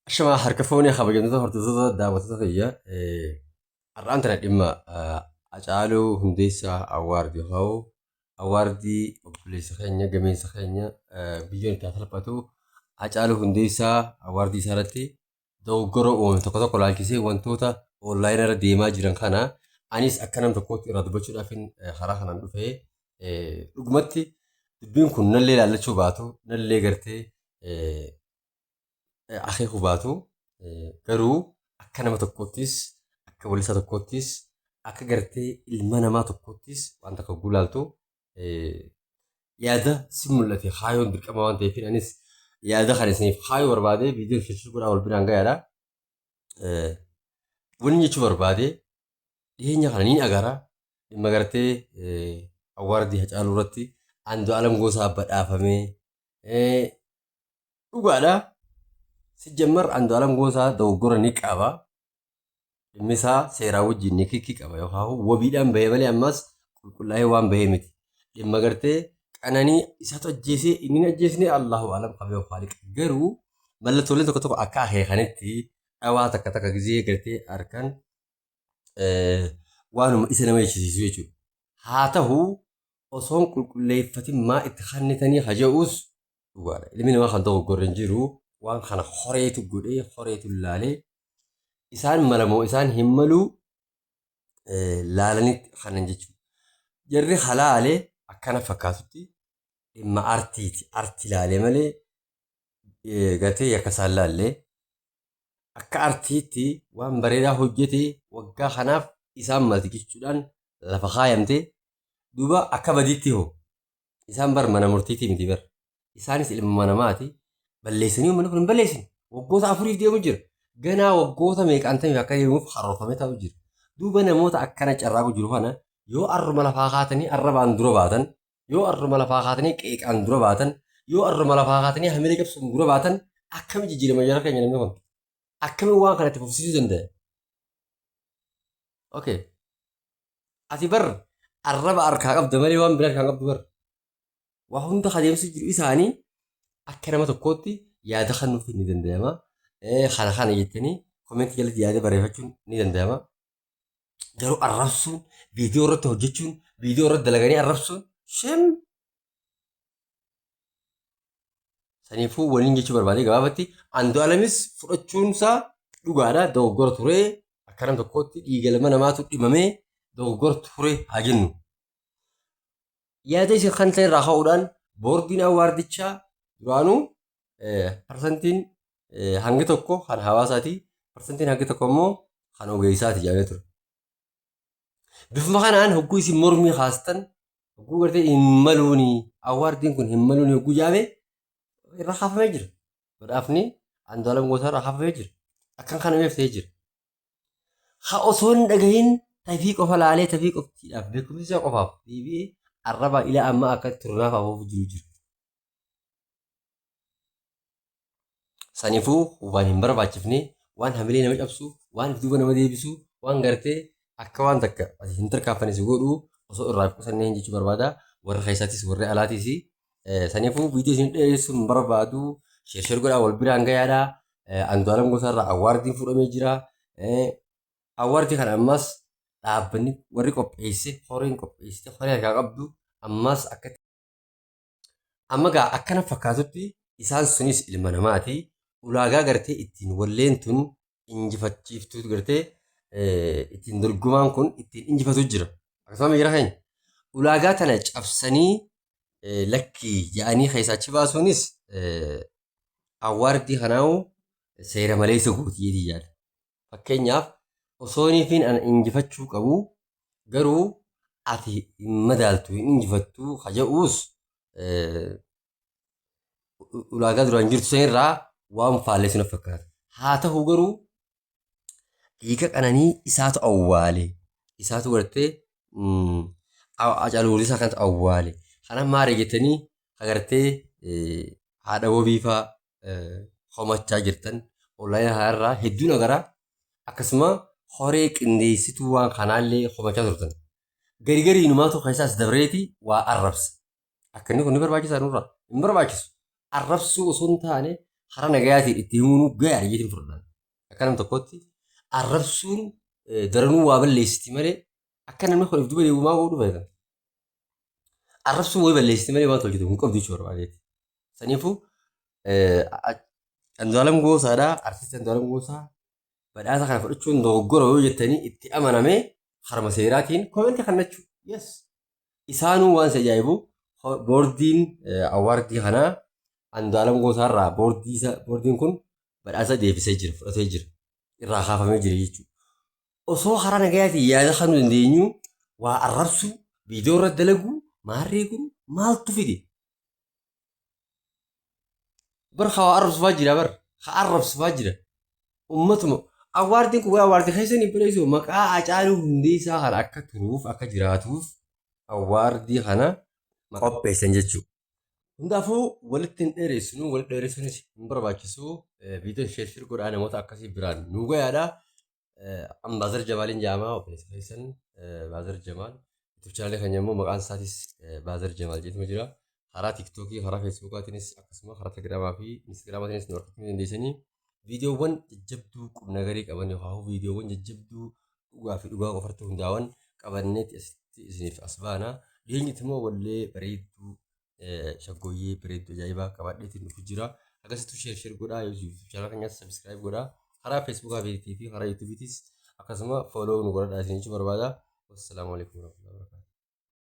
Shama harka foonii kabajamtoota hordoftoota daawwattoota kiyya har'aan tana dhimma Hacaaluu Hundeessaa Awwaardii yoo ta'u, Awwaardii obboleessa keenya gameessa keenya biyyoon itti salphatu Hacaaluu Hundeessaa Awwaardii isaa irratti dogoggora uumame tokko tokko laalchisee wantoota onlaayinii irra deemaa jiran kana anis akka nam tokkootti irraa dubbachuudhaaf karaa kanaan dhufee dhugumatti dubbiin kun nallee laallachuu baatu nallee gartee akeeku baatu garuu akka nama tokkoottis akka walisaa tokkoottis akka gartee ilma namaa tokkoottis wanta akka gulaaltu yaada si mul'ate haayoon dirqama waan ta'eef anis yaada kan isiniif haayoo barbaade viidiyoo hojjechuu godhaa wal biraan gayaadha. Wanni jechuu barbaade dhiyeenya kana niin agara dhimma gartee Awwaardii Hacaaluu irratti Andu'aalam Gosaa badhaafamee dhugaadha. Sijjammar Andu'aalam Gosaa dogoggora ni qaba. Dhimmi isaa seeraa wajjin ni kikki qaba yookaan wabiidhaan bahee malee ammas qulqullaa'ee waan bahee miti. Dhimma gartee qananii isaatu ajjeesee inni ajjeesnee Allahu alam qabee ofaaliq garuu mallattooleen tokko tokko akka akeekanitti dhawaa takka takka gizee gartee harkaan waanuma isa nama jechisiisu jechuudha. Haa ta'u osoon qulqulleeffatin maa itti kannitanii haja'uus dhugaadha. Ilmi namaa kan dogoggorre hin jiru waan kana horeetu godhee horeetu laalee isaan malamoo isaan hin maluu laalanitti kanan jechuudha. Jarri halaalee akkana fakkaatutti dhimma artiiti. Artii laalee malee gatee yakka isaan laallee akka artiitti waan bareedaa hojjete waggaa kanaaf isaan malti jechuudhaan lafa kaayamte duuba akka badiitti hoo isaan bar mana murtiitii miti bar isaanis ilma namaati balleessanii uummanni kun hin balleessine waggoota afuriif deemu jira ganaa waggoota meeqaan ta'eef akka deemuuf karoorfamee ta'u jira duuba namoota akkana carraaqu jiru kana yoo arruma lafaa kaatanii arrabaan dura baatan yoo arruma lafaa kaatanii qeeqaan dura baatan yoo arruma lafaa kaatanii hamilee qabsuun dura baatan akkami jijjiirama jara keenya namni kun akkami waan kanatti fufsiisuu danda'a. Okay. Ati bar arraba harkaa qabda malee waan biraa harkaa qabdu bar. Waa hunda adeemsi jiru isaanii akka nama tokkootti yaada kennuuf ni danda'ama. Kana jettanii koomentii jalatti yaada barreeffachuun ni danda'ama. Garuu arrabsuun viidiyoo irratti hojjechuun viidiyoo irratti dalaganii arrabsuun shem. Saniifuu waliin jechuu barbaade gabaabatti Andu'aalamis fudhachuunsaa dhugaadha dogoggora ture akka nama tokkootti dhiiga ilma namaatu dhimamee dogoggora ture haa jennu. Yaada isin kan ta'e irraa ka'uudhaan boordiin awwaardichaa duraanuu parsantiin hangi tokko kan hawaasaati parsantiin hangi tokko immoo kan ogeessaati jedhamee ture. Bifuma kanaan hogguu isin mormii kaastan hogguu gartee hin maluuni awwaardiin kun hin maluuni hogguu jaamee irra hafamee jira. Badhaafni Andu'aalam Gosaa irra hafamee jira. Akkan kana meeftee jira. Haa osoo hin dhagahin tafii qofa laalee tafii qoftiidhaaf beekumsa qofaaf deebi'ee arraba ilaa amma akka turnaaf hafuuf jiru. Saniifuu waan hin barbaachifne waan hamilee nama cabsu waan duuba nama deebisu waan gartee akka waan takka hin tarkaanfanne si godhu osoo irraa qusannee jechuu barbaada warra keessaattis warra alaattis. Saniifuu viidiyoo isin dheeressuun barbaadu sheer godhaa wal biraan gayaadha. Andu'aalam Gosaa irraa awwaardiin fudhamee jira. Awwaardii kana ammas dhaabbanni warri qopheesse horiin qopheessite horii harkaa qabdu ammas amma gaa akkana fakkaatutti isaan sunis ilma namaati. Ulaagaa gartee ittiin walleen tun injifachiiftuutu gartee ittiin dorgomaan kun ittiin injifatu jira. Akkasuma miira keenya ulaagaa tana cabsanii lakkii jedhanii keessaachi baasuunis awwaardii kanaawu seera malee isa guutii yaada. Fakkeenyaaf osooniifiin ana injifachuu qabu garuu ati hin madaaltu hin injifattu haja'uus ulaagaa duraan jirtu sanirraa waan faalleessu na fakkaata. Haa ta'u garuu dhiiga qananii isaatu awwaale isaatu gartee Hacaaluu Hundeessaa kanatu awwaale. Kana maali jettanii agartee haadha wabiifaa homachaa jirtan onlaayinii haarraa hedduun agaraa akkasuma horee qindeessituu waan kanaallee homachaa turtan. Garii numaatu keessaas dabreeti waa arrabsa. Akka inni kun ni barbaachisaa nurraa hin barbaachisu. Arrabsuu osoo hin taane hara nagayaati itti himuu gaya ariitiin furdaan. Akkanam tokkotti arrabsuun daranuu waa balleessiti malee akka namni kun duba deebi'umaa godhu fayyadamu. Arrabsuun way balleessiti malee waan tolchitu hin qabdu jechuudha barbaadeeti. Saniifuu Andu'aalam Goosaadhaa artisti Andu'aalam Goosaa badhaasa kana fudhachuun dogoggora yoo jettanii itti amanamee harma seeraatiin koomentii kannachuu. Yes. Isaanuu waan isa ajaa'ibu boordiin awwaardii kanaa Andu'aalam Goosaarraa boordiin kun badhaasa deebisee jira fudhatee jira irraa kaafamee jira jechuudha. Osoo hara nagayaatiin yaada kanuu dandeenyu waa arrabsu viidiyoo irra dalaguu maarree kun maaltu fide? Bar haa arrabsufaa jira bar haa arrabsufaa jira ummatuma awwaardiin kun awwaardii keessanii bileessu maqaa Hacaaluu Hundeessaa kana akka turuuf akka jiraatuuf awwaardii kana qopheessan jechuudha. Hundaafuu walitti hin dheeressinu walitti dheeressuunis hin barbaachisu viidiyoon sheer godhaa namoota akkasii biraan nu gayaadha. Baazar Jamaalin jedhama obboleessa keessan Baazar Jamaal YouTube channel kan immoo maqaan isaatis Baazar Jamaal jedhamu jira. Karaa TikTokii, karaa Facebookaatiinis akkasuma karaa Telegiraamaa fi Instagraamaatiinis nu argachuu dandeessanii viidiyoowwan jajjabduu qubnagarii qaban yookaan viidiyoowwan jajjabduu dhugaa fi dhugaa qofarratti hundaa'an qabanneetti isiniif as baana. Dhiyeenyatti immoo wallee bareedduu shaggooyyee bareedduu ajaa'ibaa qabaadheetiin dhufu jira. Akkasittuu sheer godhaa YouTube channel keenyas subscribe godhaa. Karaa Facebookaa fi karaa YouTubeetis akkasuma follow nu godhadhaa isiniif barbaada. Wassalamu alaikum warahmatullahi wabarakatuh.